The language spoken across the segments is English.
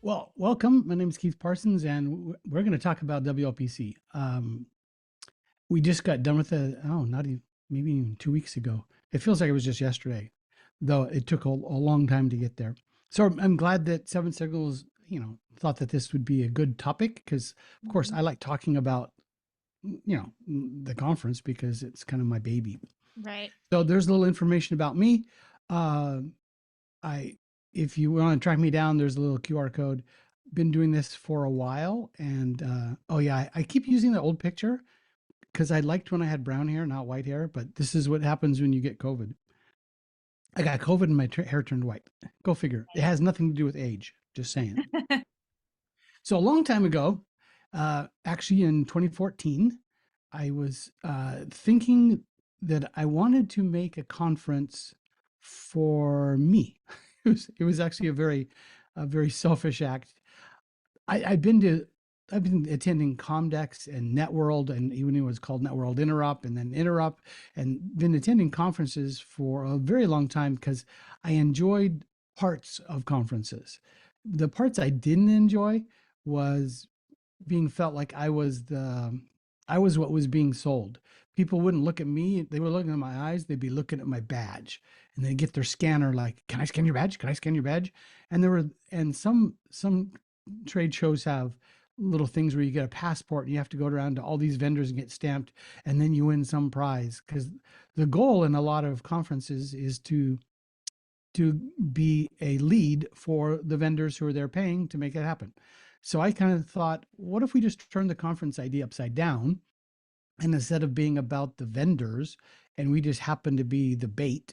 Well, welcome. My name is Keith Parsons, and we're going to talk about WLPC. We just got done with it. Oh, not even maybe even 2 weeks ago. It feels like it was just yesterday, though it took a long time to get there. So I'm glad that Seven Signals, thought that this would be a good topic because, of course, Mhm. I like talking about, the conference because it's kind of my baby. Right. So there's a little information about me. Uh, I, if you want to track me down, there's a little QR code. Been doing this for a while, and oh yeah, I keep using the old picture because I liked when I had brown hair, not white hair. But this is what happens when you get COVID. I got COVID and my hair turned white. Go figure. It has nothing to do with age. Just saying. So a long time ago, actually in 2014, I was thinking that I wanted to make a conference for me. It was actually a very selfish act. I've been to, I've been attending Comdex and Networld, and even it was called Networld Interrupt, and then Interrupt, and been attending conferences for a very long time because I enjoyed parts of conferences. The parts I didn't enjoy was being felt like I was what was being sold. People wouldn't look at me, they were looking at my eyes, they'd be looking at my badge. And they get their scanner like, "Can I scan your badge? Can I scan your badge?" And there were and some trade shows have little things where you get a passport and you have to go around to all these vendors and get stamped and then you win some prize because the goal in a lot of conferences is to be a lead for the vendors who are there paying to make it happen. So I kind of thought, what if we just turn the conference idea upside down? And instead of being about the vendors, and we just happen to be the bait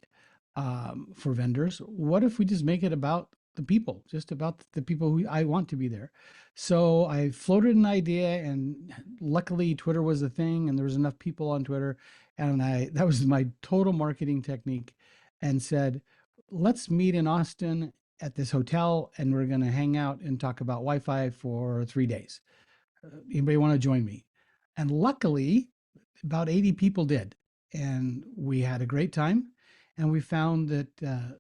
for vendors, what if we just make it about the people, just about the people who I want to be there? So I floated an idea, and luckily Twitter was a thing, and there was enough people on Twitter, and I that was my total marketing technique, and said, let's meet in Austin at this hotel, and we're going to hang out and talk about Wi-Fi for 3 days. Anybody want to join me? And luckily, about 80 people did. And we had a great time. And we found that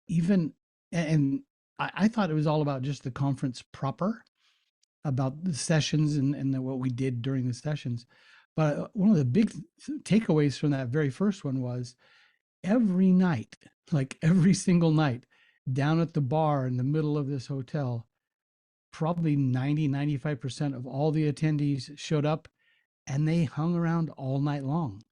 even, and I thought it was all about just the conference proper, about the sessions and what we did during the sessions. But one of the big takeaways from that very first one was every night, like every single night, down at the bar in the middle of this hotel, probably 95% of all the attendees showed up and they hung around all night long.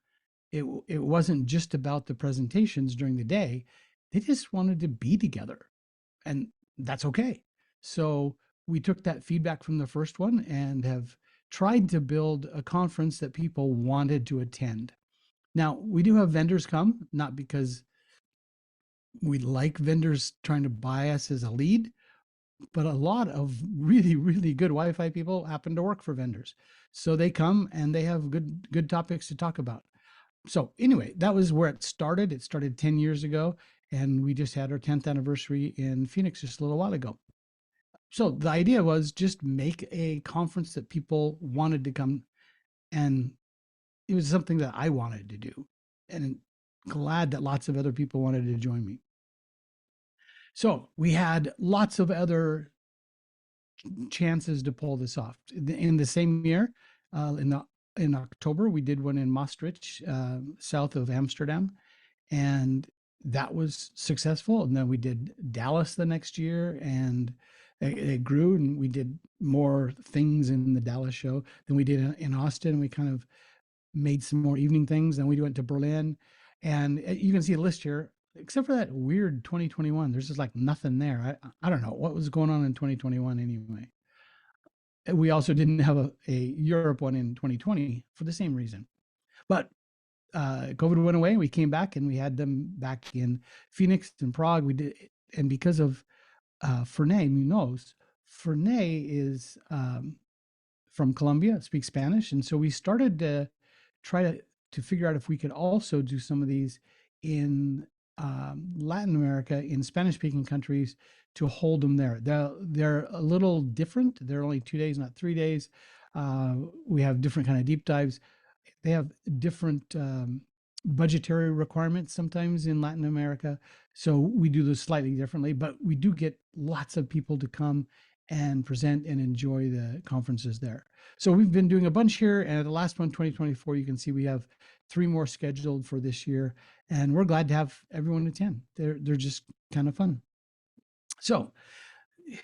It wasn't just about the presentations during the day. They just wanted to be together, and that's okay. So we took that feedback from the first one and have tried to build a conference that people wanted to attend. Now, we do have vendors come, not because we like vendors trying to buy us as a lead, but a lot of really, really good Wi-Fi people happen to work for vendors. So they come and they have good topics to talk about. So anyway, that was where it started. It started 10 years ago, and we just had our 10th anniversary in Phoenix just a little while ago. So the idea was just make a conference that people wanted to come, and it was something that I wanted to do, and glad that lots of other people wanted to join me. So we had lots of other chances to pull this off. In the same year, in October, we did one in Maastricht, south of Amsterdam, and that was successful. And then we did Dallas the next year, and it grew, and we did more things in the Dallas show than we did in Austin. We kind of made some more evening things. Then we went to Berlin, and you can see a list here. Except for that weird 2021, there's just like nothing there. I don't know what was going on in 2021 anyway. We also didn't have a Europe one in 2020 for the same reason. But COVID went away. We came back and we had them back in Phoenix and Prague. We did, and because of Fernay Munoz, Fernay is from Colombia, speaks Spanish, and so we started to try to figure out if we could also do some of these in Latin America, in Spanish-speaking countries, to hold them there. They're a little different. They're only 2 days, not 3 days. We have different kind of deep dives. They have different budgetary requirements sometimes in Latin America, so we do this slightly differently. But we do get lots of people to come and present and enjoy the conferences there. So we've been doing a bunch here, and at the last one, 2024, you can see we have 3 more scheduled for this year, and we're glad to have everyone attend. They're just kind of fun. So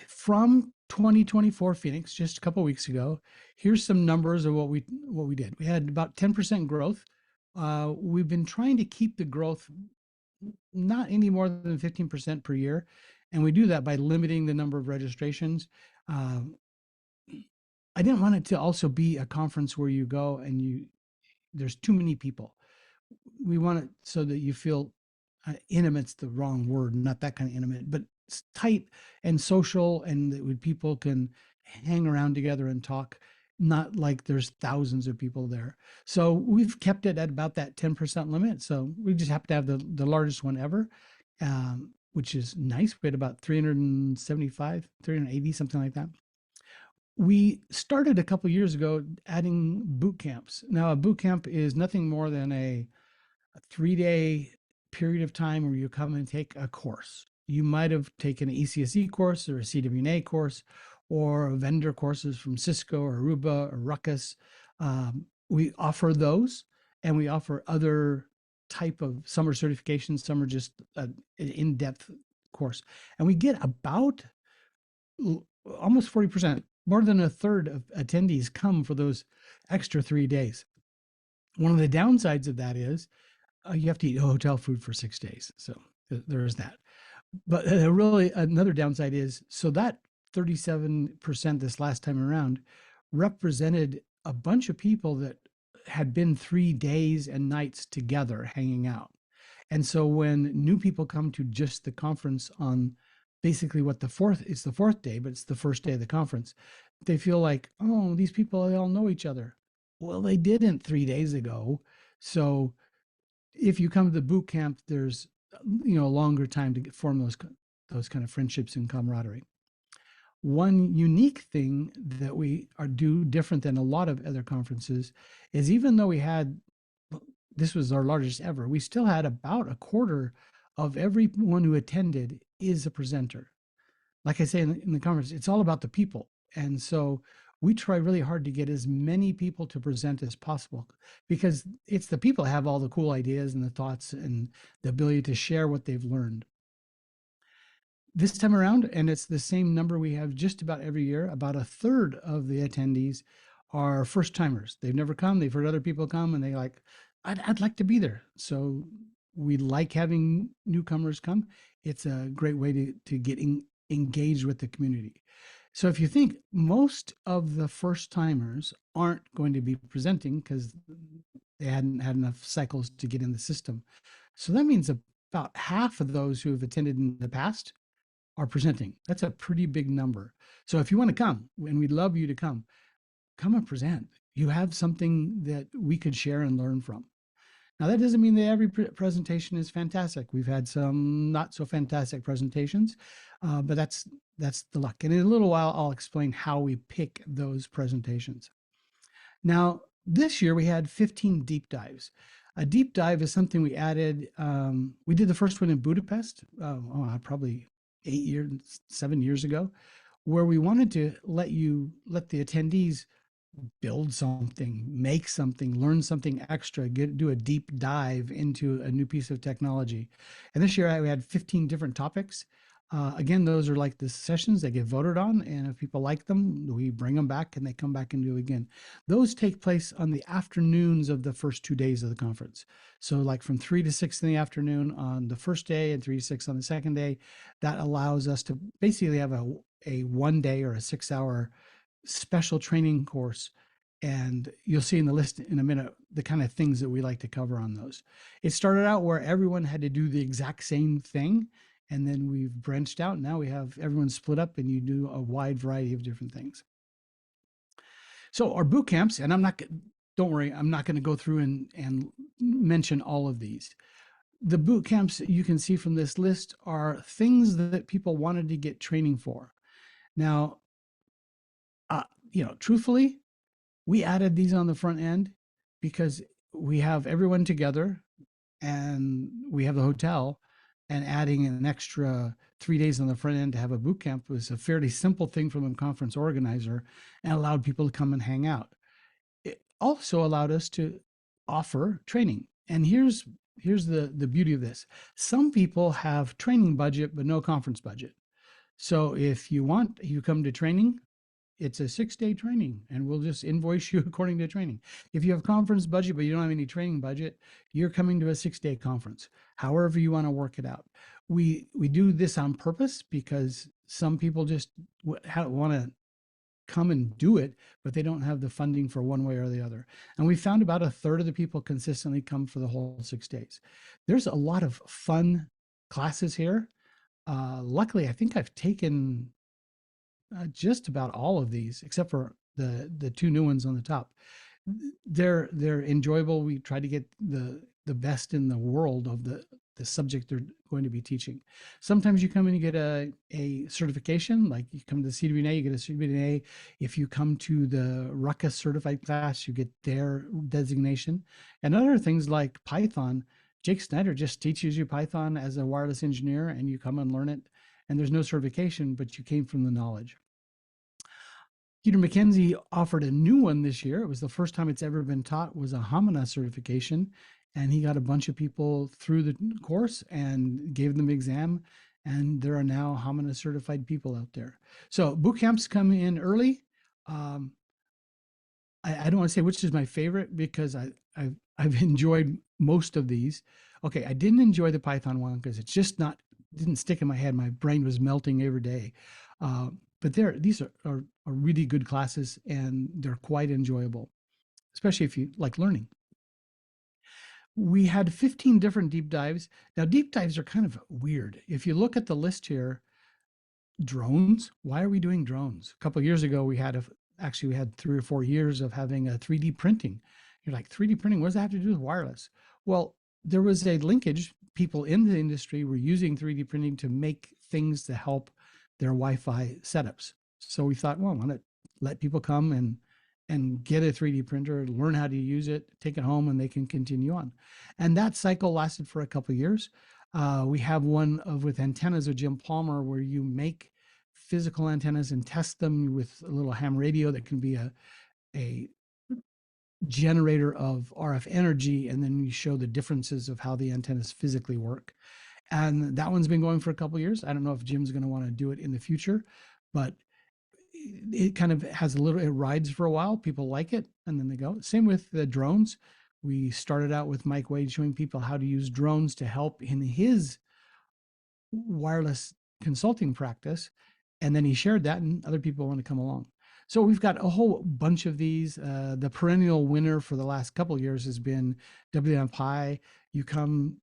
from 2024 Phoenix, just a couple of weeks ago, here's some numbers of what we did. We had about 10% growth. We've been trying to keep the growth not any more than 15% per year, and we do that by limiting the number of registrations. I didn't want it to also be a conference where you go and there's too many people. We want it so that you feel intimate's the wrong word, not that kind of intimate, but it's tight and social, and that people can hang around together and talk, not like there's thousands of people there. So we've kept it at about that 10% limit. So we just happen to have the largest one ever, which is nice. We had about 375, 380, something like that. We started a couple years ago adding boot camps. Now, a boot camp is nothing more than a 3-day period of time where you come and take a course. You might have taken an ECSE course or a CWNE course or vendor courses from Cisco or Aruba or Ruckus. We offer those, and we offer other type of, some are certifications, some are just an in-depth course. And we get about almost 40%, more than a third of attendees come for those extra 3 days. One of the downsides of that is you have to eat hotel food for 6 days. So there is that. But really another downside is, so that 37% this last time around represented a bunch of people that had been 3 days and nights together hanging out. And so when new people come to just the conference on basically it's the fourth day, but it's the first day of the conference, they feel like, oh, these people, they all know each other. Well, they didn't 3 days ago. So if you come to the boot camp, there's a longer time to form those kind of friendships and camaraderie. One unique thing that we do different than a lot of other conferences is, even though this was our largest ever, we still had about a quarter of everyone who attended is a presenter. Like I say in the conference, it's all about the people. And so we try really hard to get as many people to present as possible, because it's the people that have all the cool ideas and the thoughts and the ability to share what they've learned. This time around, and it's the same number we have just about every year, about a third of the attendees are first timers. They've never come, they've heard other people come, and they like, I'd like to be there. So we like having newcomers come. It's a great way to get engaged with the community. So if you think, most of the first timers aren't going to be presenting because they hadn't had enough cycles to get in the system. So that means about half of those who have attended in the past are presenting. That's a pretty big number. So if you want to come, and we'd love you to come and present. You have something that we could share and learn from. Now, that doesn't mean that every presentation is fantastic. We've had some not so fantastic presentations, but that's the luck. And in a little while, I'll explain how we pick those presentations. Now, this year we had 15 deep dives. A deep dive is something we added. We did the first one in Budapest, probably 7 years ago, where we wanted to let the attendees build something, make something, learn something extra, do a deep dive into a new piece of technology. And this year we had 15 different topics. Again, those are like the sessions that get voted on, and if people like them, we bring them back and they come back and do it again. Those take place on the afternoons of the first 2 days of the conference. So like from 3 to 6 in the afternoon on the first day and 3 to 6 on the second day. That allows us to basically have a 1 day or a 6-hour special training course. And you'll see in the list in a minute the kind of things that we like to cover on those. It started out where everyone had to do the exact same thing, and then we've branched out. Now we have everyone split up and you do a wide variety of different things. So our boot camps, and don't worry, I'm not going to go through and mention all of these. The boot camps you can see from this list are things that people wanted to get training for. Now, truthfully, we added these on the front end because we have everyone together and we have the hotel. and adding an extra 3 days on the front end to have a boot camp was a fairly simple thing from a conference organizer and allowed people to come and hang out. It also allowed us to offer training. And here's the beauty of this. Some people have training budget but no conference budget. So if you want, you come to training, it's a 6-day training and we'll just invoice you according to training. If you have conference budget but you don't have any training budget, you're coming to a 6-day conference. However you want to work it out. We do this on purpose because some people just want to come and do it, but they don't have the funding for one way or the other. And we found about a third of the people consistently come for the whole 6 days. There's a lot of fun classes here. Luckily, I think I've taken just about all of these, except for the two new ones on the top. They're enjoyable. We try to get the best in the world of the subject they're going to be teaching. Sometimes you come and you get a certification, like you come to the CWNE, you get a CWNE. If you come to the Ruckus certified class, you get their designation. And other things like Python, Jake Snyder just teaches you Python as a wireless engineer and you come and learn it. And there's no certification, but you came from the knowledge. Peter McKenzie offered a new one this year. It was the first time it's ever been taught, was a Hamana certification. And he got a bunch of people through the course and gave them exam. And there are now Hamana certified people out there. So boot camps come in early. Um, I don't want to say which is my favorite because I've enjoyed most of these. Okay, I didn't enjoy the Python one because it's just didn't stick in my head. My brain was melting every day. But these are really good classes and they're quite enjoyable, especially if you like learning. We had 15 different deep dives. Now, deep dives are kind of weird. If you look at the list here, drones, why are we doing drones? A couple of years ago, we had 3 or 4 years of having a 3D printing. You're like, 3D printing, what does that have to do with wireless? Well, there was a linkage. People in the industry were using 3D printing to make things to help their Wi-Fi setups. So we thought, well, I want to let people come and get a 3D printer, learn how to use it, take it home, and they can continue on. And that cycle lasted for a couple of years. We have one with antennas with Jim Palmer where you make physical antennas and test them with a little ham radio that can be a generator of RF energy, and then you show the differences of how the antennas physically work. And that one's been going for a couple of years. I don't know if Jim's going to want to do it in the future, but it kind of has it rides for a while. People like it, and then they go. Same with the drones. We started out with Mike Wade showing people how to use drones to help in his wireless consulting practice. And then he shared that and other people want to come along. So we've got a whole bunch of these. The perennial winner for the last couple of years has been WLAN Pi. You come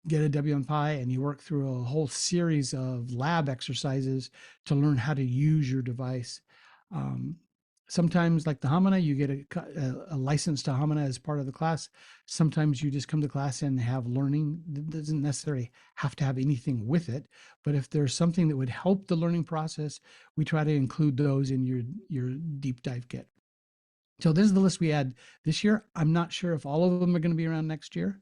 get a WLAN Pi and you work through a whole series of lab exercises to learn how to use your device. Sometimes, like the Hamana, you get a license to Hamana as part of the class. Sometimes you just come to class and have learning. It doesn't necessarily have to have anything with it, but if there's something that would help the learning process, we try to include those in your deep dive kit. So this is the list we had this year. I'm not sure if all of them are going to be around next year,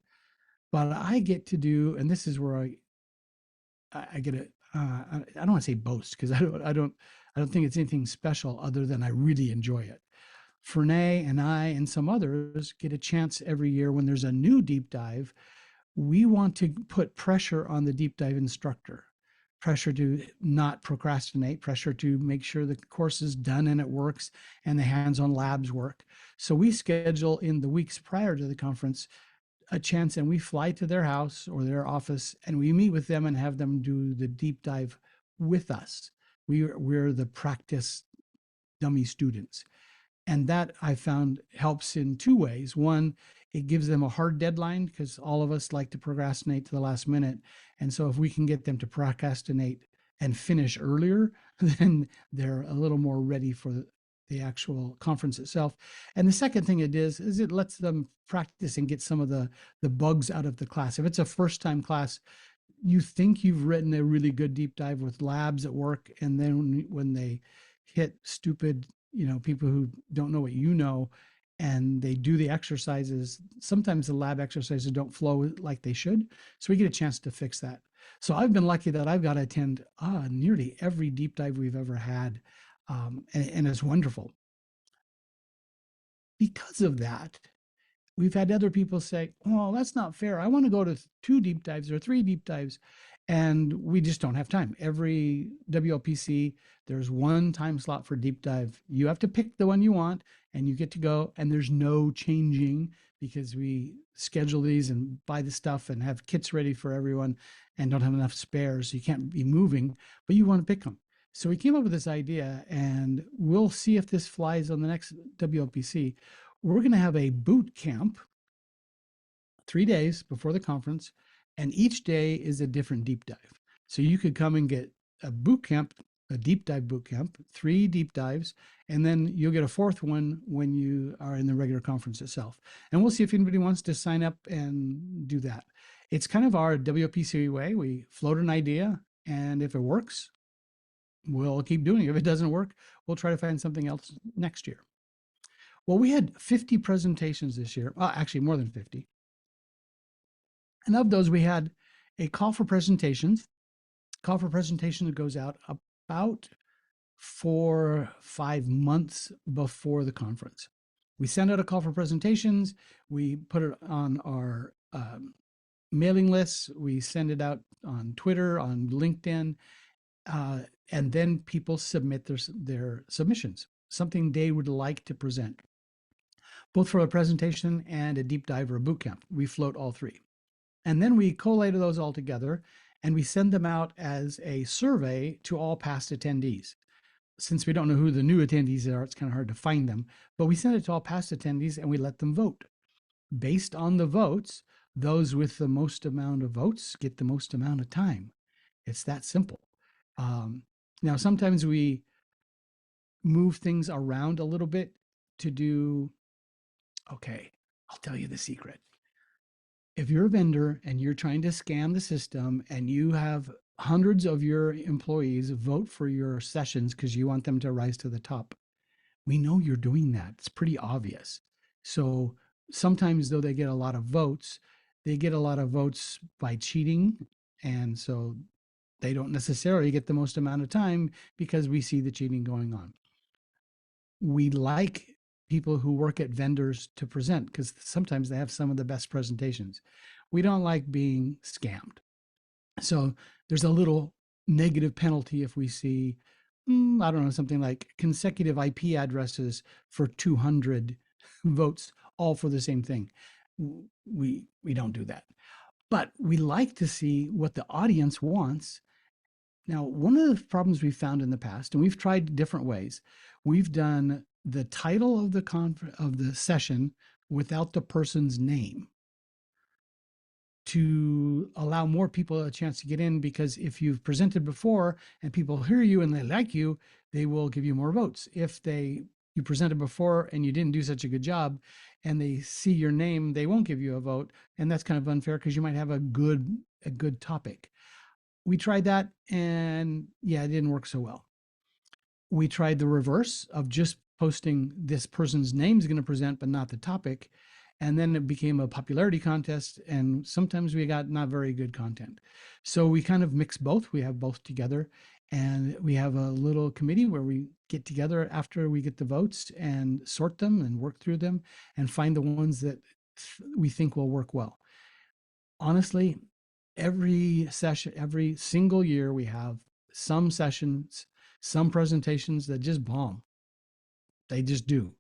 but I get to do, and this is where I get it. I don't want to say boast because I don't think it's anything special other than I really enjoy it. Fernay and I and some others get a chance every year when there's a new deep dive. We want to put pressure on the deep dive instructor, pressure to not procrastinate, pressure to make sure the course is done and it works and the hands-on labs work. So we schedule in the weeks prior to the conference a chance and we fly to their house or their office and we meet with them and have them do the deep dive with us. We're the practice dummy students. And that I found helps in two ways. One, it gives them a hard deadline because all of us like to procrastinate to the last minute. And so if we can get them to procrastinate and finish earlier, then they're a little more ready for the actual conference itself. And the second thing it is it lets them practice and get some of the bugs out of the class. If it's a first time class, you think you've written a really good deep dive with labs at work. And then when they hit stupid, people who don't know what you know, and they do the exercises, sometimes the lab exercises don't flow like they should. So we get a chance to fix that. So I've been lucky that I've got to attend nearly every deep dive we've ever had. And it's wonderful. Because of that, we've had other people say, "Oh, that's not fair. I want to go to 2 deep dives or 3 deep dives." And we just don't have time. Every WLPC, there's one time slot for deep dive. You have to pick the one you want and you get to go, and there's no changing because we schedule these and buy the stuff and have kits ready for everyone and don't have enough spares. So you can't be moving, but you want to pick them. So we came up with this idea, and we'll see if this flies on the next WLPC. We're going to have a boot camp 3 days before the conference, and each day is a different deep dive. So you could come and get a boot camp, a deep dive boot camp, 3 deep dives, and then you'll get a fourth one when you are in the regular conference itself. And we'll see if anybody wants to sign up and do that. It's kind of our WPC way. We float an idea, and if it works, we'll keep doing it. If it doesn't work, we'll try to find something else next year. Well, we had 50 presentations this year, actually more than 50. And of those, we had a call for presentations. Call for presentation that goes out about 4 5 months before the conference. We send out a call for presentations. We put it on our mailing lists. We send it out on Twitter, on LinkedIn, and then people submit their submissions, something they would like to present, both for a presentation and a deep dive or a boot camp. We float all 3. And then we collate those all together and we send them out as a survey to all past attendees. Since we don't know who the new attendees are, it's kind of hard to find them, but we send it to all past attendees and we let them vote. Based on the votes, those with the most amount of votes get the most amount of time. It's that simple. Now, sometimes we move things around a little bit to do, okay, I'll tell you the secret. If you're a vendor and you're trying to scam the system and you have hundreds of your employees vote for your sessions because you want them to rise to the top, we know you're doing that. It's pretty obvious. So sometimes, though, they get a lot of votes, they get a lot of votes by cheating. And so they don't necessarily get the most amount of time because we see the cheating going on. We like people who work at vendors to present because sometimes they have some of the best presentations. We don't like being scammed. So there's a little negative penalty if we see, I don't know, something like consecutive IP addresses for 200 votes, all for the same thing. We don't do that. But we like to see what the audience wants. Now, one of the problems we've found in the past, and we've tried different ways, we've done the title of the session without the person's name to allow more people a chance to get in, because if you've presented before and people hear you and they like you, they will give you more votes. If you presented before and you didn't do such a good job and they see your name, they won't give you a vote. And that's kind of unfair because you might have a good topic. We tried that and yeah, it didn't work so well. We tried the reverse of just posting this person's name is going to present, but not the topic. And then it became a popularity contest. And sometimes we got not very good content. So we kind of mix both. We have both together. And we have a little committee where we get together after we get the votes and sort them and work through them and find the ones that we think will work well. Honestly, every session, every single year, we have some sessions, some presentations that just bomb. They just do.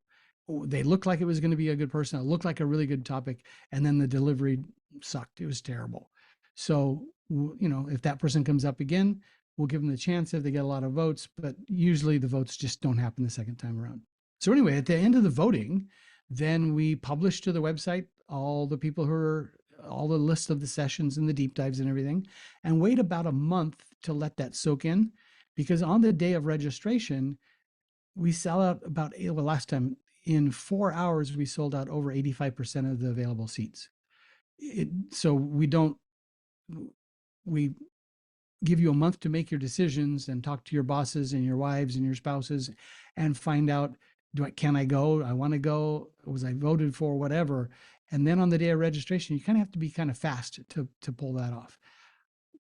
They looked like it was going to be a good person. It looked like a really good topic. And then the delivery sucked. It was terrible. So, if that person comes up again, we'll give them the chance if they get a lot of votes, but usually the votes just don't happen the second time around. So anyway, at the end of the voting, then we publish to the website all the people who are, all the list of the sessions and the deep dives and everything, and wait about a month to let that soak in, because on the day of registration, we sell out about, well, last time in 4 hours, we sold out over 85% of the available seats. So we give you a month to make your decisions and talk to your bosses and your wives and your spouses and find out, can I go? I want to go. Was I voted for? Whatever. And then on the day of registration, you kind of have to be kind of fast to pull that off.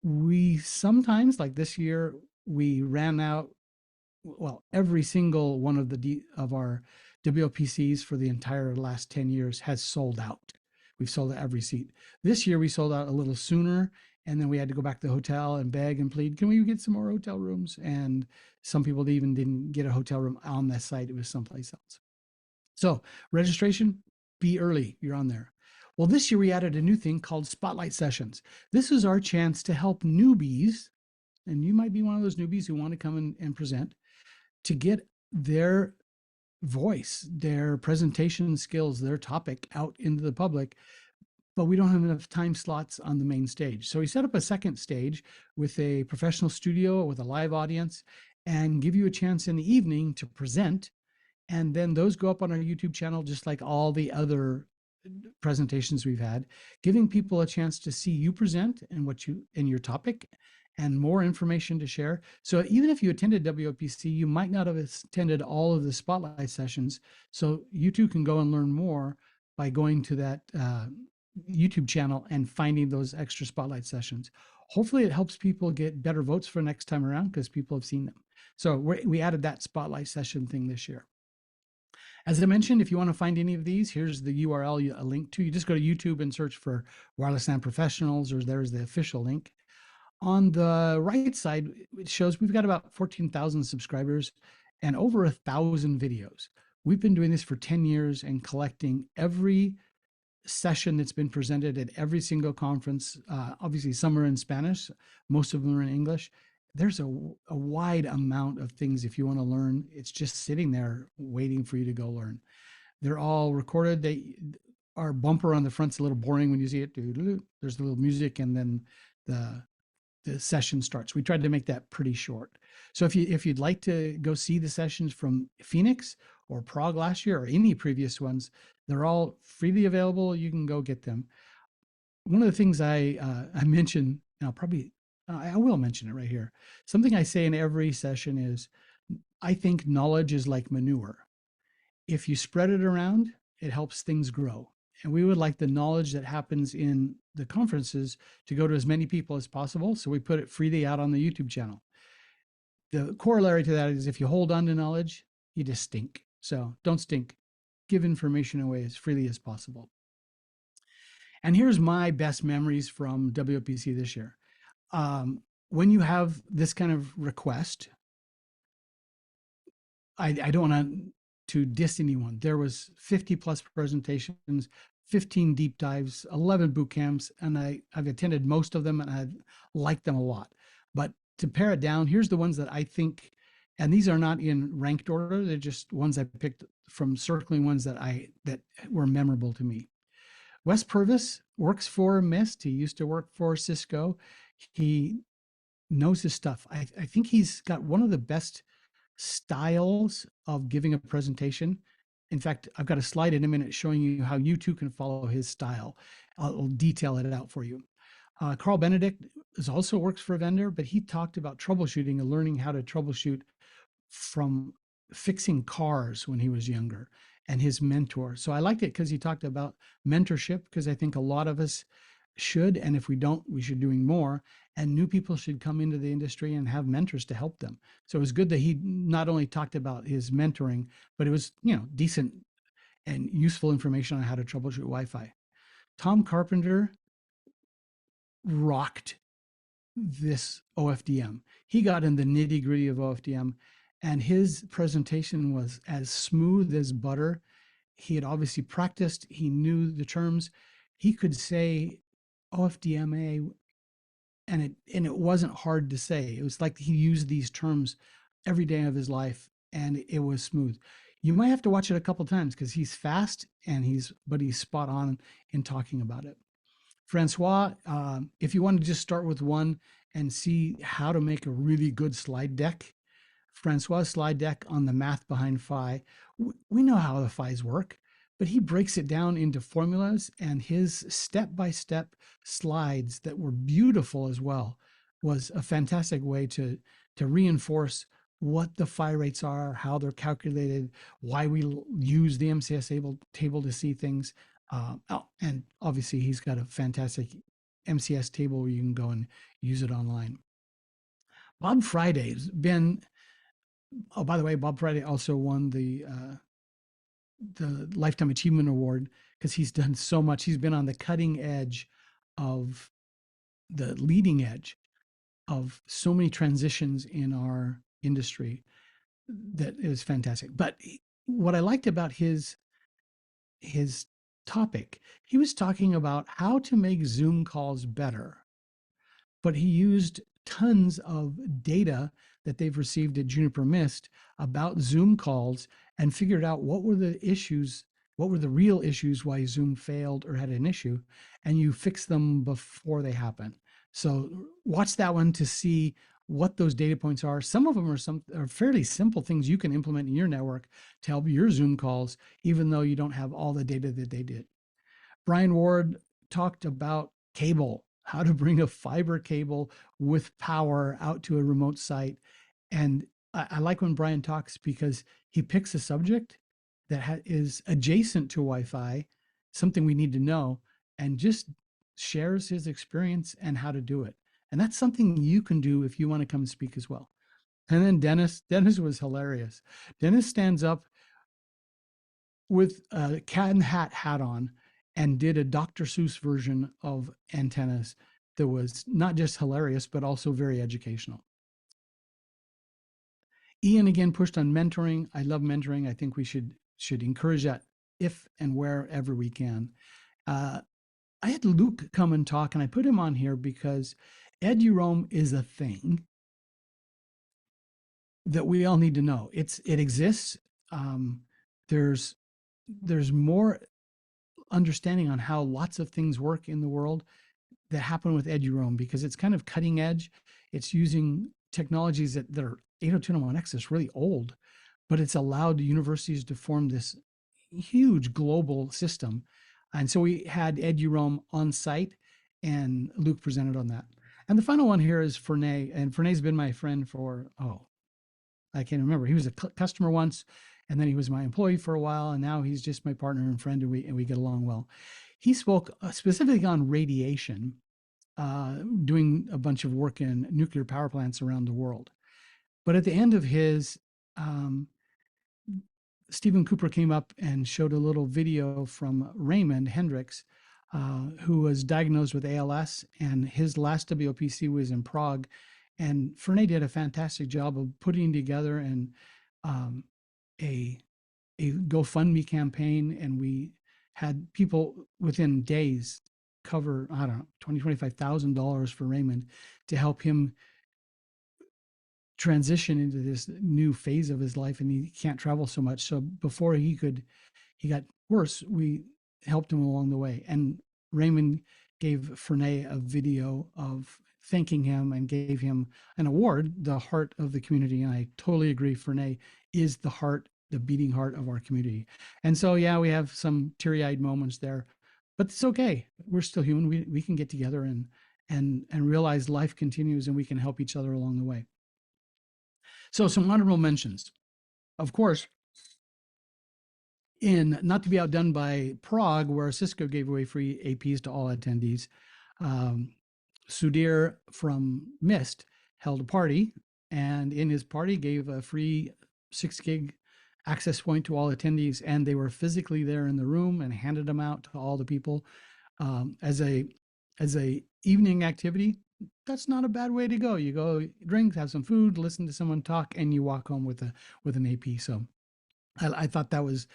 We sometimes, like this year, we ran out. Well, every single one of of our WLPCs for the entire last 10 years has sold out. We've sold out every seat. This year we sold out a little sooner, and then we had to go back to the hotel and beg and plead, can we get some more hotel rooms? And some people even didn't get a hotel room on that site. It was someplace else. So registration, be early. You're on there. Well, this year we added a new thing called Spotlight Sessions. This is our chance to help newbies, and you might be one of those newbies who want to come and present, to get their voice, their presentation skills, their topic out into the public, but we don't have enough time slots on the main stage. So we set up a second stage with a professional studio with a live audience and give you a chance in the evening to present. And then those go up on our YouTube channel, just like all the other presentations we've had, giving people a chance to see you present and what you in your topic and more information to share. So even if you attended WOPC, you might not have attended all of the spotlight sessions. So you too can go and learn more by going to that YouTube channel and finding those extra spotlight sessions. Hopefully it helps people get better votes for next time around because people have seen them. So we added that spotlight session thing this year. As I mentioned, if you want to find any of these, here's the URL, a link to. You just go to YouTube and search for Wireless LAN Professionals, or there's the official link. On the right side, it shows we've got about 14,000 subscribers and over 1,000 videos. We've been doing this for 10 years and collecting every session that's been presented at every single conference. Obviously, some are in Spanish, most of them are in English. There's a wide amount of things if you want to learn. It's just sitting there waiting for you to go learn. They're all recorded. Our bumper on the front's a little boring when you see it. There's a little music, and then the session starts. We tried to make that pretty short. So if you'd like to go see the sessions from Phoenix or Prague last year or any previous ones, they're all freely available. You can go get them. One of the things I mentioned, and I will mention it right here. Something I say in every session is, I think knowledge is like manure. If you spread it around, it helps things grow. And we would like the knowledge that happens in the conferences to go to as many people as possible. So we put it freely out on the YouTube channel. The corollary to that is if you hold on to knowledge, you just stink. So don't stink. Give information away as freely as possible. And here's my best memories from WPC this year. When you have this kind of request, I don't want to diss anyone. There was 50 plus presentations, 15 deep dives, 11 boot camps, and I've attended most of them and I liked them a lot. But to pare it down, here's the ones that I think, and these are not in ranked order, they're just ones I picked from circling ones that were memorable to me. Wes Purvis works for Mist. He used to work for Cisco. He knows his stuff. I think he's got one of the best styles of giving a presentation. In fact, I've got a slide in a minute showing you how you too can follow his style. I'll detail it out for you. Carl Benedict also works for a vendor, but he talked about troubleshooting and learning how to troubleshoot from fixing cars when he was younger, and his mentor. So I liked it because he talked about mentorship, because I think a lot of us should, and if we don't, we should doing more, and new people should come into the industry and have mentors to help them. So it was good that he not only talked about his mentoring, but it was, decent and useful information on how to troubleshoot Wi-Fi. Tom Carpenter rocked this OFDM. He got in the nitty gritty of OFDM, and his presentation was as smooth as butter. He had obviously practiced. He knew the terms. He could say OFDMA, and it wasn't hard to say. It was like he used these terms every day of his life, and it was smooth. You might have to watch it a couple times because he's fast and he's spot on in talking about it. Francois, if you want to just start with one and see how to make a really good slide deck, Francois' slide deck on the math behind phi, we know how the phis work, but he breaks it down into formulas, and his step-by-step slides that were beautiful as well was a fantastic way to reinforce what the phi rates are, how they're calculated, why we use the MCS table to see things. And obviously he's got a fantastic MCS table where you can go and use it online. Bob Friday's been, oh, by the way, Bob Friday also won the Lifetime Achievement Award because he's done so much. He's been on the cutting edge of the leading edge of so many transitions in our industry that is fantastic. But what I liked about his topic, he was talking about how to make Zoom calls better, but he used tons of data that they've received at Juniper Mist about Zoom calls and figured out what were the issues, what were the real issues why Zoom failed or had an issue, and you fix them before they happen. So watch that one to see what those data points are. Some of them are fairly simple things you can implement in your network to help your Zoom calls, even though you don't have all the data that they did. Brian Ward talked about cable, how to bring a fiber cable with power out to a remote site. And I like when Brian talks because he picks a subject that is adjacent to Wi-Fi, something we need to know, and just shares his experience and how to do it. And that's something you can do if you want to come speak as well. And then Dennis was hilarious. Dennis stands up with a cat and hat on and did a Dr. Seuss version of antennas that was not just hilarious, but also very educational. Ian again pushed on mentoring. I love mentoring. I think we should encourage that if and wherever we can. I had Luke come and talk, and I put him on here because EduRoam is a thing that we all need to know. It exists. There's more understanding on how lots of things work in the world that happen with EduRoam because it's kind of cutting edge. It's using technologies that are 802.11x is really old, but it's allowed universities to form this huge global system. And so we had EduRoam on site, and Luke presented on that. And the final one here is Fernay, and Fernay's been my friend for, I can't remember. He was a customer once, and then he was my employee for a while, and now he's just my partner and friend, and we get along well. He spoke specifically on radiation, doing a bunch of work in nuclear power plants around the world. But at the end of his, Stephen Cooper came up and showed a little video from Raymond Hendricks, who was diagnosed with ALS, and his last WOPC was in Prague. And Fernay did a fantastic job of putting together a GoFundMe campaign, and we had people within days cover, I don't know, $25,000 for Raymond to help him transition into this new phase of his life, and he can't travel so much. So before he got worse, we helped him along the way. And Raymond gave Fernay a video of thanking him and gave him an award, the heart of the community. And I totally agree. Fernay is the heart, the beating heart of our community. And so, yeah, we have some teary-eyed moments there, but it's okay. We're still human. We can get together and realize life continues, and we can help each other along the way. So some honorable mentions. Of course, in not to be outdone by Prague, where Cisco gave away free APs to all attendees, Sudhir from Mist held a party, and in his party gave a free 6 gig access point to all attendees, and they were physically there in the room and handed them out to all the people as a evening activity. That's not a bad way to go. You go drink, have some food, listen to someone talk, and you walk home with an AP. So I thought that was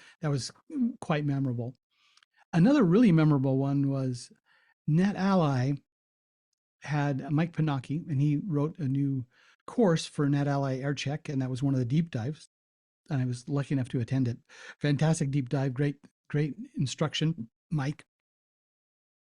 quite memorable. Another really memorable one was NetAlly had Mike Panaki, and he wrote a new course for NetAlly AirCheck, and that was one of the deep dives. And I was lucky enough to attend it. Fantastic deep dive, great instruction, Mike.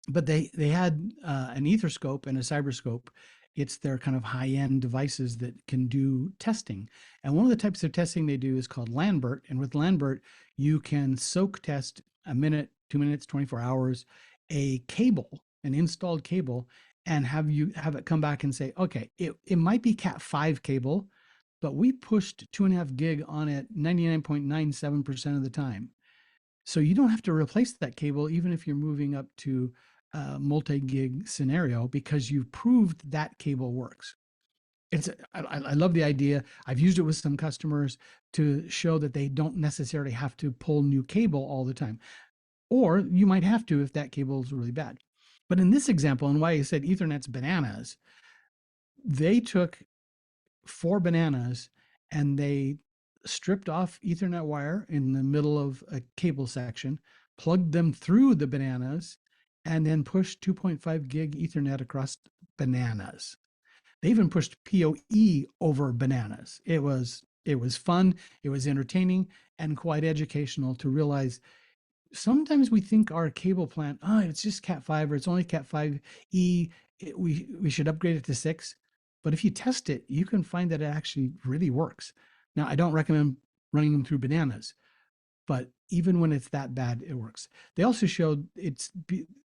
But they had an Etherscope and a Cyberscope. It's their kind of high-end devices that can do testing. And one of the types of testing they do is called LANBERT. And with LANBERT, you can soak test a minute, 2 minutes, 24 hours, a cable, an installed cable, and have it come back and say, okay, it might be Cat5 cable, but we pushed 2.5 gig on it 99.97% of the time. So you don't have to replace that cable, even if you're moving up to multi-gig scenario because you've proved that cable works. I love the idea. I've used it with some customers to show that they don't necessarily have to pull new cable all the time. Or you might have to if that cable is really bad. But in this example, and why I said Ethernet's bananas, they took 4 bananas and they stripped off Ethernet wire in the middle of a cable section, plugged them through the bananas, and then pushed 2.5 gig Ethernet across bananas. They even pushed PoE over bananas. It was fun, it was entertaining, and quite educational to realize sometimes we think our cable plant, oh, it's just Cat 5 or it's only Cat 5e. We should upgrade it to 6. But if you test it, you can find that it actually really works. Now, I don't recommend running them through bananas, but even when it's that bad, it works. They also showed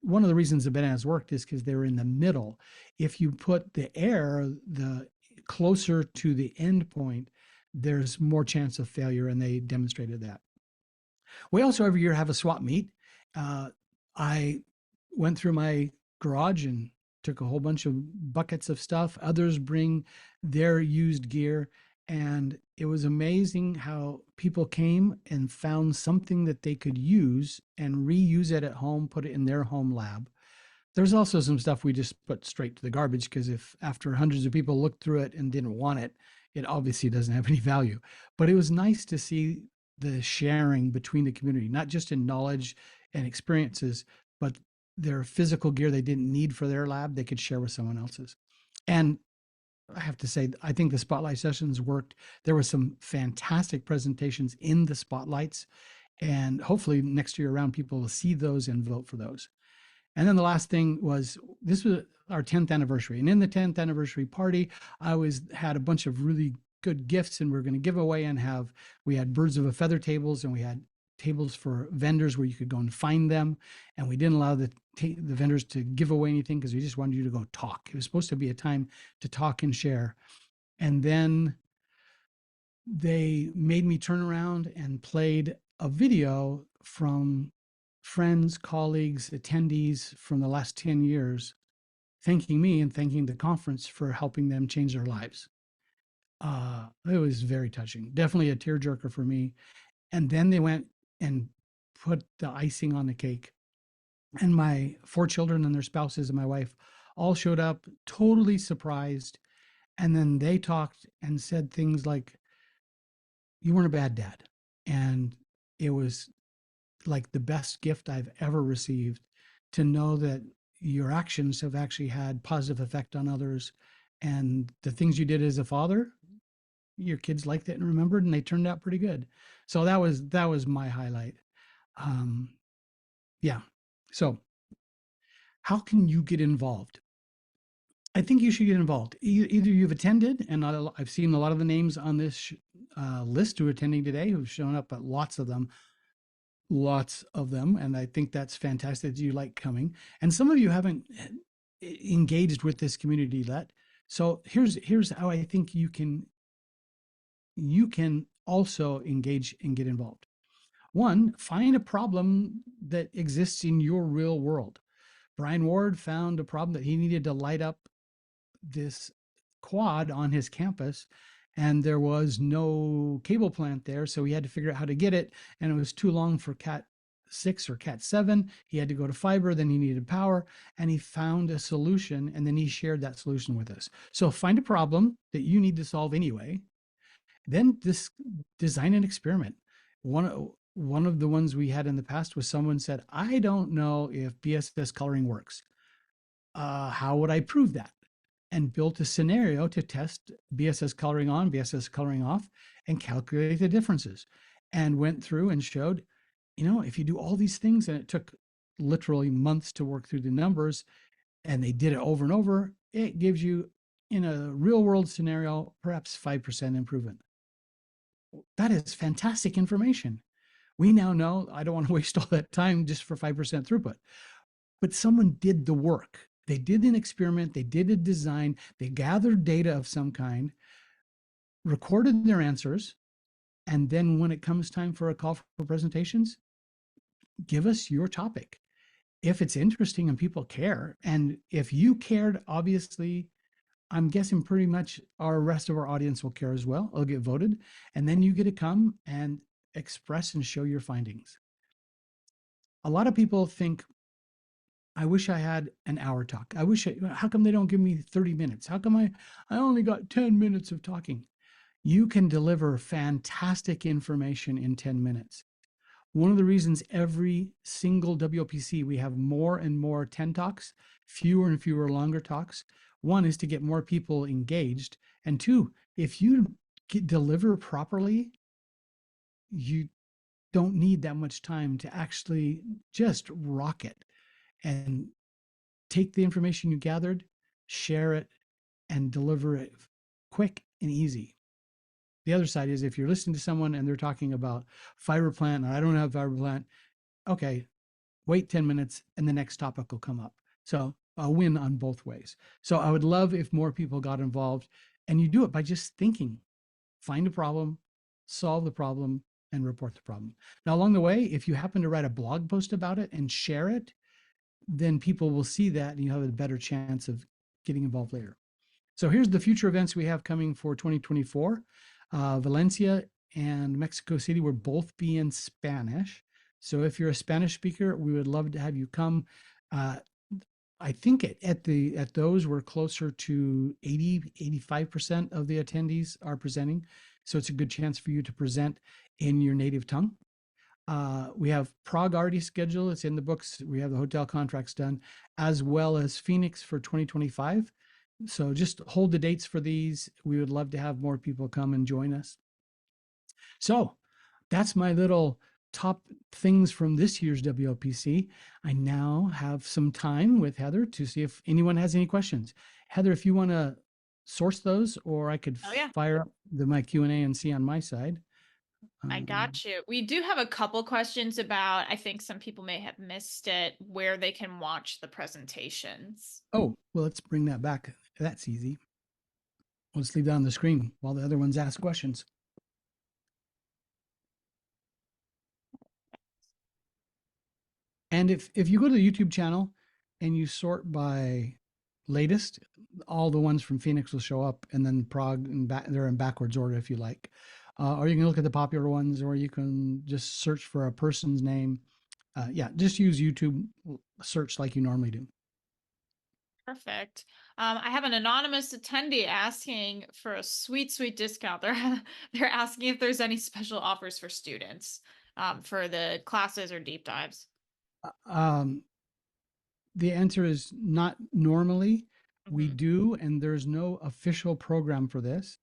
one of the reasons the bananas worked is because they were in the middle. If you put the air the closer to the end point, there's more chance of failure, and they demonstrated that. We also every year have a swap meet. I went through my garage and took a whole bunch of buckets of stuff. Others bring their used gear. And it was amazing how people came and found something that they could use and reuse it at home, put it in their home lab. There's also some stuff we just put straight to the garbage because if after hundreds of people looked through it and didn't want it, it obviously doesn't have any value. But it was nice to see the sharing between the community, not just in knowledge and experiences, but their physical gear they didn't need for their lab, they could share with someone else's. And I have to say, I think the spotlight sessions worked. There were some fantastic presentations in the spotlights, and hopefully next year around, people will see those and vote for those. And then the last thing was this was our 10th anniversary. And in the 10th anniversary party, I had a bunch of really good gifts, and we are going to give away and we had birds of a feather tables, and we had tables for vendors where you could go and find them. And we didn't allow the vendors to give away anything because we just wanted you to go talk. It was supposed to be a time to talk and share. And then they made me turn around and played a video from friends, colleagues, attendees from the last 10 years, thanking me and thanking the conference for helping them change their lives. It was very touching, definitely a tearjerker for me. And then they went and put the icing on the cake. And my 4 children and their spouses and my wife all showed up totally surprised. And then they talked and said things like, "You weren't a bad dad." And it was like the best gift I've ever received to know that your actions have actually had positive effect on others. And the things you did as a father, your kids liked it and remembered, and they turned out pretty good. So that was my highlight. Um, yeah. So how can you get involved? I think you should get involved. Either you've attended, and I've seen a lot of the names on this list who are attending today who've shown up, but lots of them, and I think that's fantastic that you like coming. And some of you haven't engaged with this community yet. So here's how I think you can also engage and get involved. One, find a problem that exists in your real world. Brian Ward found a problem that he needed to light up this quad on his campus, and there was no cable plant there, so he had to figure out how to get it, and it was too long for Cat 6 or Cat 7. He had to go to fiber, then he needed power, and he found a solution, and then he shared that solution with us. So find a problem that you need to solve anyway, then design an experiment. One of the ones we had in the past was someone said, "I don't know if BSS coloring works. How would I prove that?" And built a scenario to test BSS coloring on, BSS coloring off, and calculate the differences. And went through and showed, if you do all these things, and it took literally months to work through the numbers, and they did it over and over, it gives you, in a real world scenario, perhaps 5% improvement. That is fantastic information. We now know I don't want to waste all that time just for 5% throughput. But someone did the work. They did an experiment, they did a design, they gathered data of some kind, recorded their answers, and then when it comes time for a call for presentations, give us your topic. if it's interesting and people care, and if you cared, obviously, I'm guessing pretty much our rest of our audience will care as well. It'll get voted, and then you get to come and express and show your findings. A lot of people think, I wish I had an hour talk. How come they don't give me 30 minutes? How come I only got 10 minutes of talking? You can deliver fantastic information in 10 minutes. One of the reasons every single WOPC we have more and more 10 talks, fewer and fewer longer talks. One is to get more people engaged. And two, if you deliver properly, you don't need that much time to actually just rock it and take the information you gathered, share it, and deliver it quick and easy. The other side is if you're listening to someone and they're talking about fiber plant, and I don't have fiber plant, okay, wait 10 minutes and the next topic will come up. So a win on both ways. So I would love if more people got involved, and you do it by just thinking, find a problem, solve the problem, and report the problem. Now, along the way, if you happen to write a blog post about it and share it, then people will see that and you have a better chance of getting involved later. So here's the future events we have coming for 2024. Valencia and Mexico City will both be in Spanish. So if you're a Spanish speaker, we would love to have you come. Uh, I think at those we're closer to 85% of the attendees are presenting. So it's a good chance for you to present in your native tongue. We have Prague already scheduled. It's in the books. We have the hotel contracts done, as well as Phoenix for 2025. So just hold the dates for these. We would love to have more people come and join us. So that's my little top things from this year's WLPC. I now have some time with Heather to see if anyone has any questions. Heather, if you want to source those, or I could Oh yeah, fire up my Q&A and see on my side. I got you. We do have a couple questions about, I think some people may have missed it, where they can watch the presentations. Oh, well, let's bring that back. That's easy. Let's leave that on the screen while the other ones ask questions. And if you go to the YouTube channel and you sort by latest, all the ones from Phoenix will show up, and then Prague and they're in backwards order if you like. Or you can look at the popular ones, or you can just search for a person's name. Yeah, just use YouTube search like you normally do. Perfect. I have an anonymous attendee asking for a sweet, sweet discount. They're asking if there's any special offers for students for the classes or deep dives. Um, the answer is not normally. We Mhm. do, and there's no official program for this,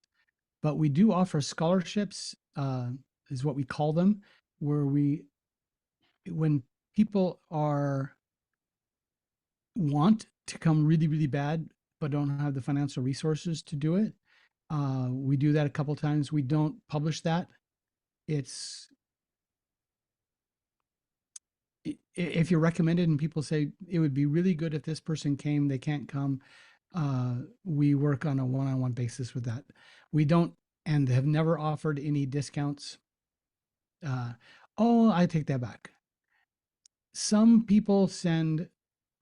but we do offer scholarships, is what we call them, where when people want to come really, really bad, but don't have the financial resources to do it. We do that a couple times. We don't publish that. It's if you're recommended and people say it would be really good if this person came, they can't come. We work on a one-on-one basis with that. We don't and have never offered any discounts. Oh, I take that back. Some people send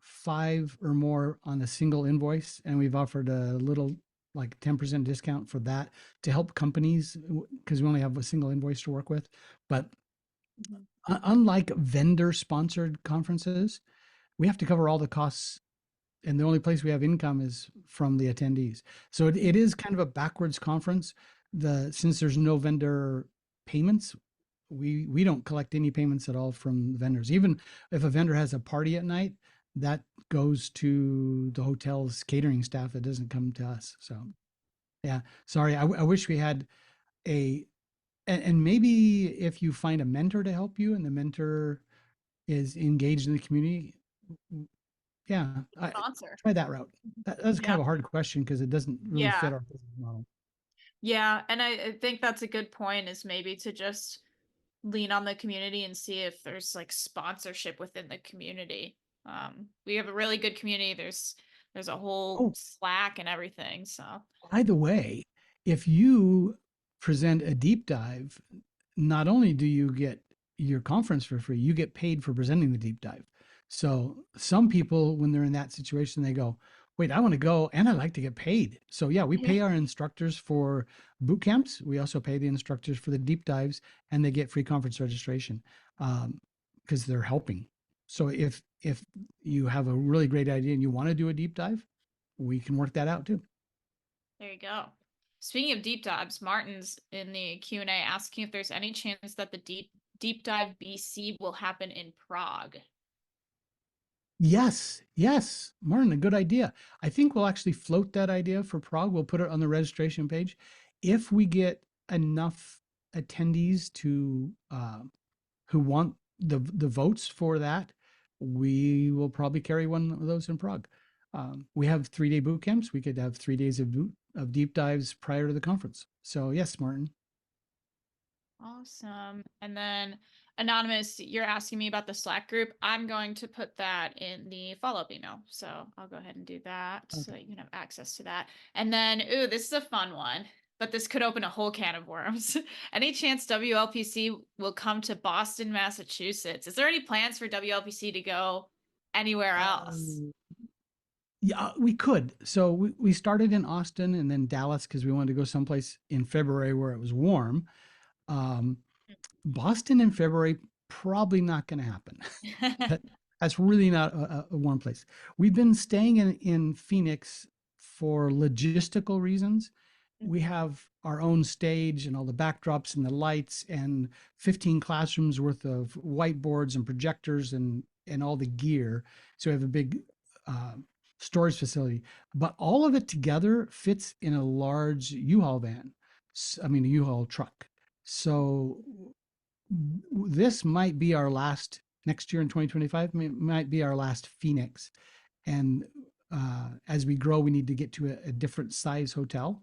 5 or more on a single invoice, and we've offered a little like 10% discount for that to help companies because we only have a single invoice to work with. But Mhm. unlike vendor sponsored conferences, we have to cover all the costs, and the only place we have income is from the attendees. So it is kind of a backwards conference. Since there's no vendor payments, we don't collect any payments at all from vendors. Even if a vendor has a party at night, that goes to the hotel's catering staff. It doesn't come to us. So yeah, sorry. I wish we had a and maybe if you find a mentor to help you and the mentor is engaged in the community, yeah, Sponsor. try that route. That's kind Yeah. of a hard question because it doesn't really fit Yeah. our business model. Yeah. And I think that's a good point, is maybe to just lean on the community and see if there's like sponsorship within the community. We have a really good community. There's a whole Oh, Slack and everything. So by the way, if you present a deep dive, not only do you get your conference for free, you get paid for presenting the deep dive. So some people, when they're in that situation, they go, wait, I want to go and I like to get paid. So yeah, we pay our instructors for boot camps. We also pay the instructors for the deep dives, and they get free conference registration because they're helping. So if you have a really great idea and you want to do a deep dive, we can work that out too. There you go. Speaking of deep dives, Martin's in the Q&A asking if there's any chance that the deep dive BC will happen in Prague. Yes, yes, Martin, a good idea. I think we'll actually float that idea for Prague. We'll put it on the registration page. If we get enough attendees to who want the votes for that, we will probably carry one of those in Prague. We have 3-day boot camps. We could have 3 days of deep dives prior to the conference. So yes, Martin. Awesome. And then Anonymous, you're asking me about the Slack group. I'm going to put that in the follow-up email. So I'll go ahead and do that so Okay. that you can have access to that. And then, ooh, this is a fun one, but this could open a whole can of worms. Any chance WLPC will come to Boston, Massachusetts? Is there any plans for WLPC to go anywhere else? Um, Yeah, we could. So we started in Austin and then Dallas because we wanted to go someplace in February where it was warm. Um, Boston in February, probably not going to happen. That, that's really not a warm place. We've been staying in Phoenix for logistical reasons. We have our own stage and all the backdrops and the lights and 15 classrooms worth of whiteboards and projectors and all the gear. So we have a big uh, storage facility, but all of it together fits in a large U-Haul van. I mean, a U-Haul truck. So this might be our last next year in 2025 might be our last Phoenix. And as we grow, we need to get to a different size hotel.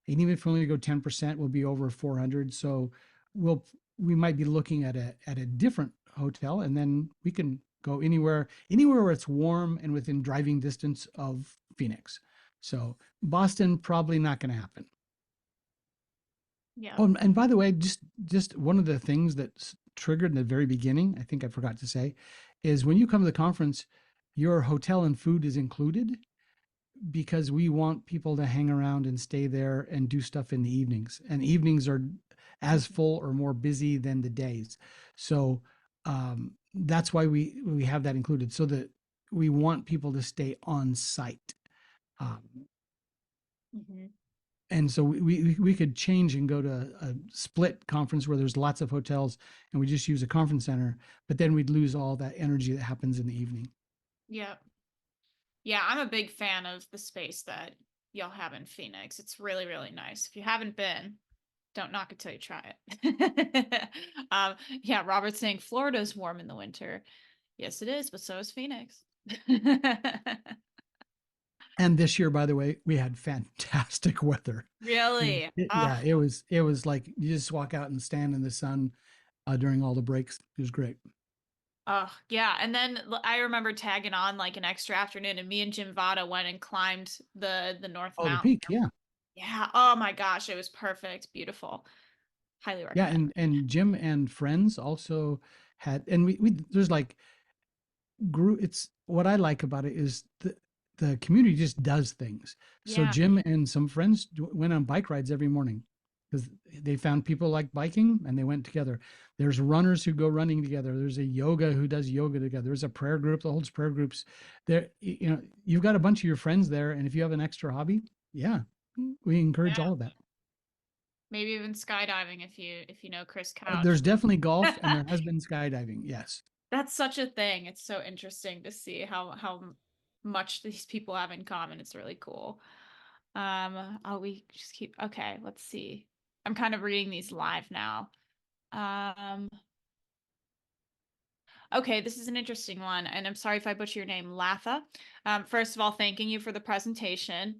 And even if we only go 10%, we'll be over 400. So we might be looking at a different hotel, and then we can go anywhere where it's warm and within driving distance of Phoenix. So Boston probably not going to happen. Yeah. Oh, and by the way, just one of the things that's triggered in the very beginning, I think I forgot to say, is when you come to the conference, your hotel and food is included because we want people to hang around and stay there and do stuff in the evenings. And evenings are as full or more busy than the days. So that's why we have that included, so that we want people to stay on site. Um, Mm-hmm. and so we could change and go to a split conference where there's lots of hotels and we just use a conference center, but then we'd lose all that energy that happens in the evening. Yeah. Yeah, I'm a big fan of the space that y'all have in Phoenix. It's really, really nice. If you haven't been, don't knock it till you try it. Yeah, Robert's saying Florida's warm in the winter. Yes, it is, but so is Phoenix. And this year, by the way, we had fantastic weather. Really? Yeah, it was like you just walk out and stand in the sun during all the breaks. It was great. Oh, yeah. And then I remember tagging on like an extra afternoon, and me and Jim Vada went and climbed the North Oh, the Mountain. peak, yeah. Yeah. Oh my gosh, it was perfect. Beautiful. Highly Yeah, recommend. and Jim and friends also had, and we there's like group. It's what I like about it is the community just does things. So Yeah. Jim and some friends went on bike rides every morning because they found people like biking and they went together. There's runners who go running together. There's a yoga who does yoga together. There's a prayer group that holds prayer groups. There, you've got a bunch of your friends there, and if you have an extra hobby, yeah, we encourage Yeah. all of that. Maybe even skydiving if you know Chris Couch. There's definitely golf, and there has been skydiving. Yes. That's such a thing. It's so interesting to see how much these people have in common. It's really cool. Oh, we just keep okay, let's see. I'm kind of reading these live now. Um, okay, this is an interesting one, and I'm sorry if I butcher your name, Latha. First of all, thanking you for the presentation.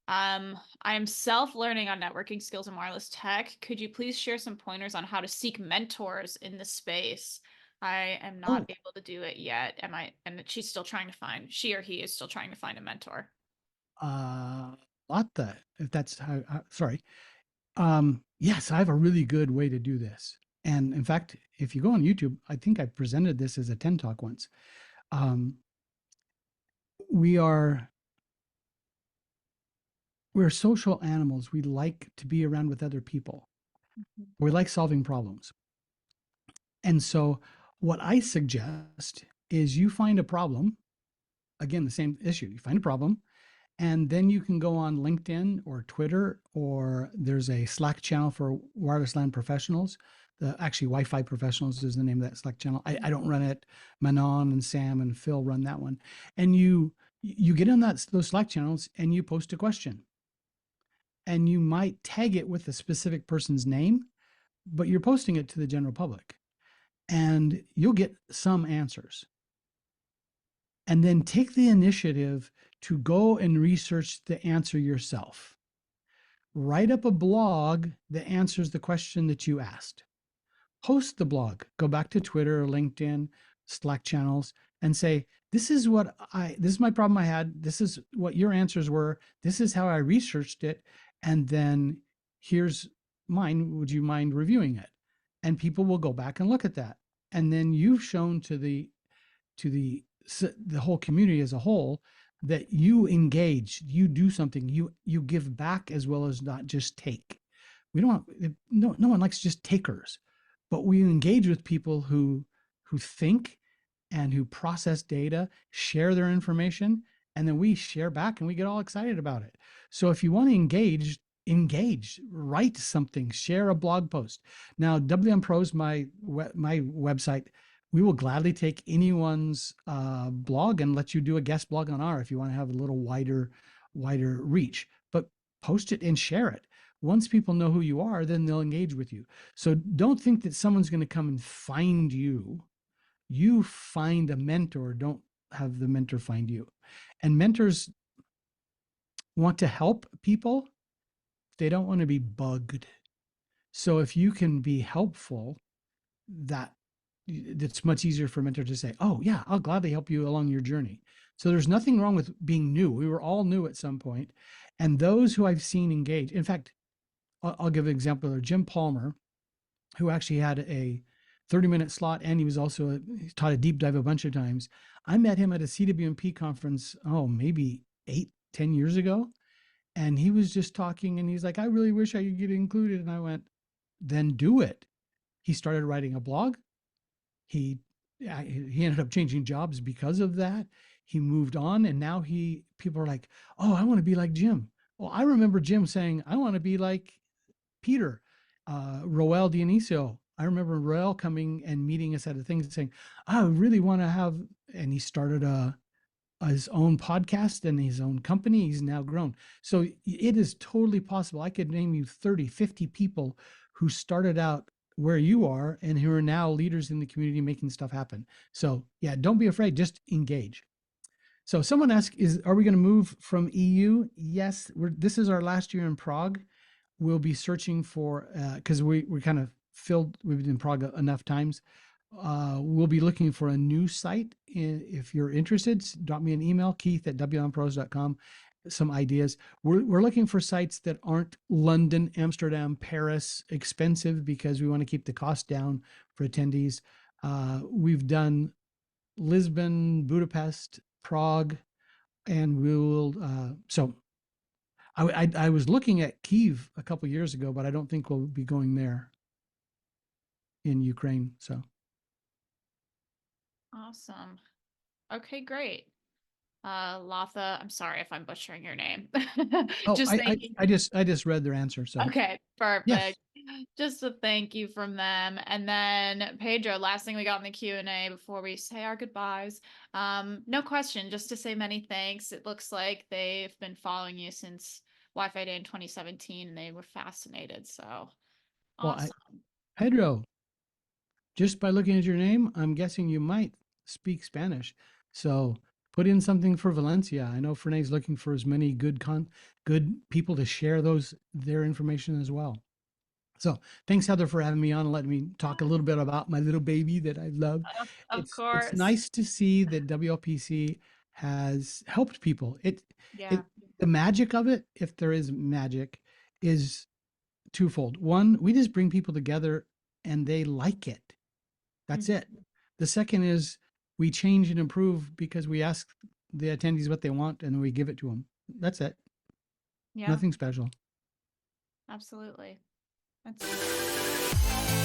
I am self-learning on networking skills and wireless tech. Could you please share some pointers on how to seek mentors in the space? I am not Oh, able to do it yet. Am I? And she's still trying to find, she or he is still trying to find a mentor. uh, Lotta, if that's how, sorry. Yes, I have a really good way to do this. And in fact, if you go on YouTube, I think I presented this as a 10 talk once. Um, we are we're social animals. We like to be around with other people. Mhm. We like solving problems. And so what I suggest is you find a problem, again, the same issue. You find a problem, and then you can go on LinkedIn or Twitter, or there's a Slack channel for Wireless LAN Professionals. Actually, Wi-Fi Professionals is the name of that Slack channel. I don't run it. Manon and Sam and Phil run that one. And you get in those Slack channels and you post a question, and you might tag it with a specific person's name, but you're posting it to the general public, and you'll get some answers. And then take the initiative to go and research the answer yourself. Write up a blog that answers the question that you asked. Post the blog, go back to Twitter or LinkedIn, Slack channels, and say, this is my problem I had. This is what your answers were. This is how I researched it. And then here's mine. Would you mind reviewing it? And people will go back and look at that. And then you've shown to the whole community as a whole that you engage, you do something, you give back as well as not just take. We don't no one likes just takers, but we engage with people who think and who process data, share their information, and then we share back and we get all excited about it. So if you want to engage, write something, share a blog post. Now, WM Pros, my website, we will gladly take anyone's blog and let you do a guest blog on our if you want to have a little wider reach. But post it and share it. Once people know who you are, then they'll engage with you. So don't think that someone's going to come and find you. You find a mentor, don't have the mentor find you. And mentors want to help people, they don't want to be bugged. So if you can be helpful, that it's much easier for a mentor to say, "Oh yeah, I'll gladly help you along your journey." So there's nothing wrong with being new. We were all new at some point, and those who I've seen engage. In fact, I'll give an example of Jim Palmer, who actually had a 30-minute slot, and he taught a deep dive a bunch of times. I met him at a CWNP conference, oh, maybe 8, 10 years ago. And he was just talking and he's like, I really wish I could get included. And I went, then do it. He started writing a blog. He he ended up changing jobs because of that. He moved on, and now people are like, oh, I want to be like Jim. Well, I remember Jim saying, I want to be like Peter, Roel Dionisio. I remember Roel coming and meeting us at a thing and saying, I really want to have, and he started his own podcast and his own company. He's now grown. So it is totally possible. I could name you 30, 50 people who started out where you are and who are now leaders in the community making stuff happen. So yeah, don't be afraid, just engage. So someone asked, are we going to move from EU? Yes, this is our last year in Prague. We'll be searching for, because we kind of filled, we've been in Prague enough times. We'll be looking for a new site. If you're interested, drop me an email, keith@wlnpros.com, some ideas. We're looking for sites that aren't London, Amsterdam, Paris expensive, because we want to keep the cost down for attendees. We've done Lisbon, Budapest, Prague, and I was looking at Kiev a couple years ago, but I don't think we'll be going there in Ukraine. So, Awesome. Okay, great. Latha, I'm sorry if I'm butchering your name. oh, Just I I, thank you. I just I just read their answer. So, Okay, yes. perfect. Just a thank you from them. And then Pedro, last thing we got in the Q&A before we say our goodbyes. No question, just to say many thanks. It looks like they've been following you since Wi-Fi Day in 2017 and they were fascinated. So Well, awesome. Pedro, just by looking at your name, I'm guessing you might speak Spanish. So put in something for Valencia. I know Ferne's looking for as many good people to share their information as well. So thanks, Heather, for having me on and letting me talk a little bit about my little baby that I love. Of It's course. nice to see that WLPC has helped people. Yeah. It the magic of it, if there is magic, is twofold. One, we just bring people together and they like it. That's Mhm. it. The second is we change and improve because we ask the attendees what they want and we give it to them. That's it. Yeah, Nothing special. absolutely. That's